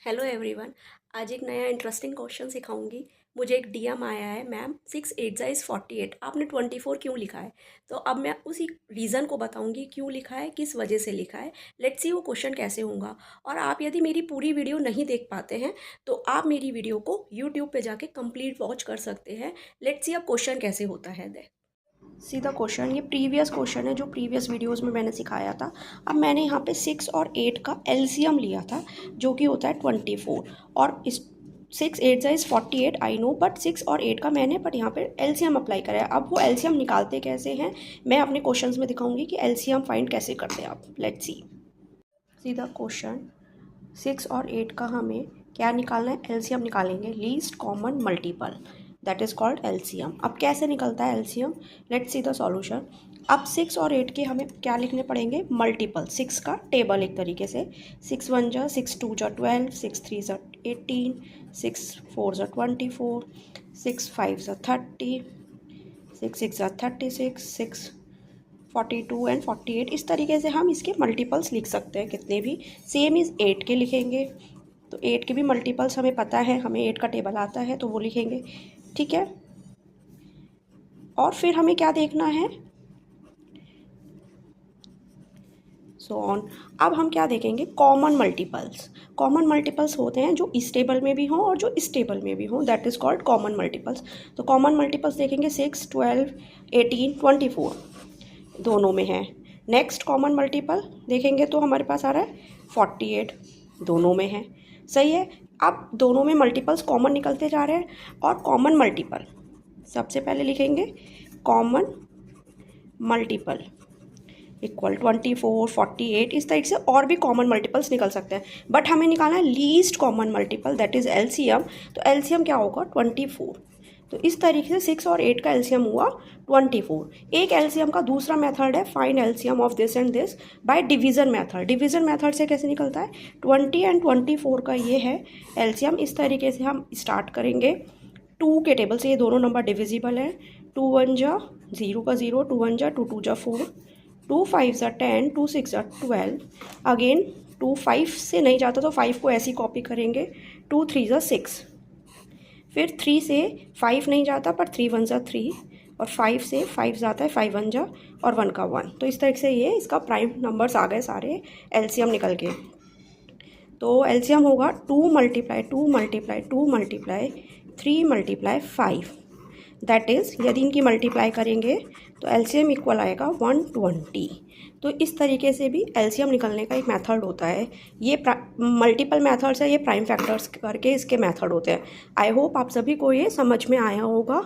Hello everyone. आज एक नया इंटरेस्टिंग क्वेश्चन सिखाऊंगी। मुझे एक डीएम आया है, मैम 6 8 इज़ 48, आपने 24 क्यों लिखा है। तो अब मैं उसी रीज़न को बताऊंगी क्यों लिखा है, किस वजह से लिखा है। लेट्स सी वो क्वेश्चन कैसे होगा। और आप यदि मेरी पूरी वीडियो नहीं देख पाते हैं तो आप मेरी वीडियो को यूट्यूब पे जाके कंप्लीट वॉच कर सकते हैं। लेट्स सी अब क्वेश्चन कैसे होता है। सीधा क्वेश्चन, ये प्रीवियस क्वेश्चन है जो प्रीवियस वीडियोस में मैंने सिखाया था। अब मैंने यहाँ पे 6 और 8 का एलसीएम लिया था जो कि होता है 24। और इस 6 8 इज़ 48 आई नो, बट 6 और 8 का मैंने बट यहाँ पे एलसीएम अप्लाई करा है। अब वो एलसीएम निकालते कैसे हैं मैं अपने क्वेश्चंस में दिखाऊंगी कि एलसीएम फाइंड कैसे करते हैं आप। Let's see. सीधा क्वेश्चन, 6 और 8 का हमें क्या निकालना है, एलसीएम निकालेंगे, least common multiple, that is called LCM. अब कैसे निकलता है LCM, let's see the solution. अब 6 और 8 के हमें क्या लिखने पड़ेंगे, मल्टीपल, 6 का टेबल एक तरीके से। 6 1 जा 6 2 जा 12, 6 3 जा 18, 6 4 जा 24, 6 5 जा 30, 6 6 जा 36, 6 42 एंड 48। इस तरीके से हम इसके मल्टीपल्स लिख सकते हैं कितने भी। सेम इज़ 8 के लिखेंगे, तो 8 के भी मल्टीपल्स हमें पता है, हमें 8 का टेबल आता है तो वो लिखेंगे, ठीक है। और फिर हमें क्या देखना है, सो ऑन। अब हम क्या देखेंगे, कॉमन मल्टीपल्स। कॉमन मल्टीपल्स होते हैं जो इस टेबल में भी हों और जो इस टेबल में भी हों, that is called common multiples. तो कॉमन मल्टीपल्स देखेंगे 6 12 18 24 दोनों में है। नेक्स्ट कॉमन मल्टीपल देखेंगे तो हमारे पास आ रहा है 48 दोनों में है, सही है। अब दोनों में मल्टीपल्स कॉमन निकलते जा रहे हैं और कॉमन मल्टीपल सबसे पहले लिखेंगे, कॉमन मल्टीपल इक्वल 24 48, इस तरीके से और भी कॉमन मल्टीपल्स निकल सकते हैं। बट हमें निकालना है least common multiple, that is LCM. तो एलसीएम क्या होगा, 24। तो इस तरीके से 6 और 8 का एलसीएम हुआ 24। एक एलसीएम का दूसरा मेथड है find LCM of this and this by division method. Division method से कैसे निकलता है, 20 एंड 24 का ये है एलसीएम। इस तरीके से हम स्टार्ट करेंगे 2 के टेबल से, ये दोनों नंबर डिविजिबल है। 2 1 जा 0 का 0, 2 1 जा 2 2 जा 4, 2 5 जा 10, 2 6 जा 12। अगेन 2 5 से नहीं जाता तो 5 को ऐसी कॉपी करेंगे, 2 3 जा 6। फिर 3 से 5 नहीं जाता पर 3 1 जा 3, और 5 से 5 जाता है, 5 1 जा और 1 का 1। तो इस तरीके से ये इसका प्राइम नंबर्स आ गए सारे, एलसीएम निकल के। तो एलसीएम होगा 2 multiply 2 multiply 2 multiply 3 multiply 5, that is यदि इनकी मल्टीप्लाई करेंगे तो एलसीएम इक्वल आएगा 120। तो इस तरीके से भी एलसीएम निकलने का एक मेथड होता है। ये मल्टीपल मेथड्स है, ये प्राइम फैक्टर्स करके इसके मेथड होते हैं। आई होप आप सभी को ये समझ में आया होगा।